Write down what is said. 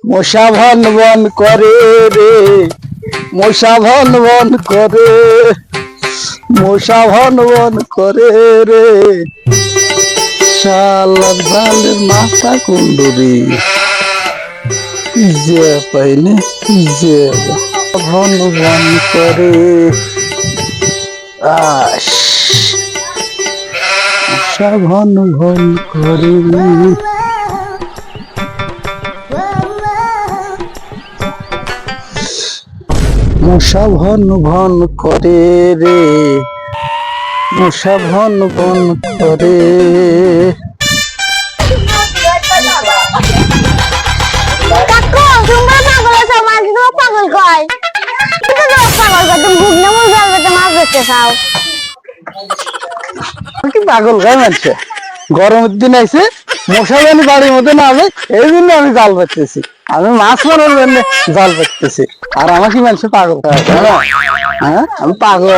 মশা von von করে রে, মশা ভন ভন করে, মশা ভন ভন করে রে, শালার বালের মাথা কুন্ডুরি যে পাইনে যে ভন ভন করে। আশ মশা ভন ভন করে, মশা ভন ভন করে রে, মশা ভন ভন করে। কাকু তোমরা পাগল আছো, মাছ তো পাগল কয়। তুমি তো পাগল কয়, তুমি ঘুগনা মুজ আলবাতে মাছ ধরতে চাও। কি পাগল গায়ে মানছে, গরমের দিন আইছে মশা জানি বাড়ির মধ্যে না হবে, এই জন্য আমি জাল পাততেছি। আমি মাছ মারার জন্য জাল পাততেছি, আর আমাকে মানুষ পাগল খাওয়া, হ্যাঁ আমি পাগল।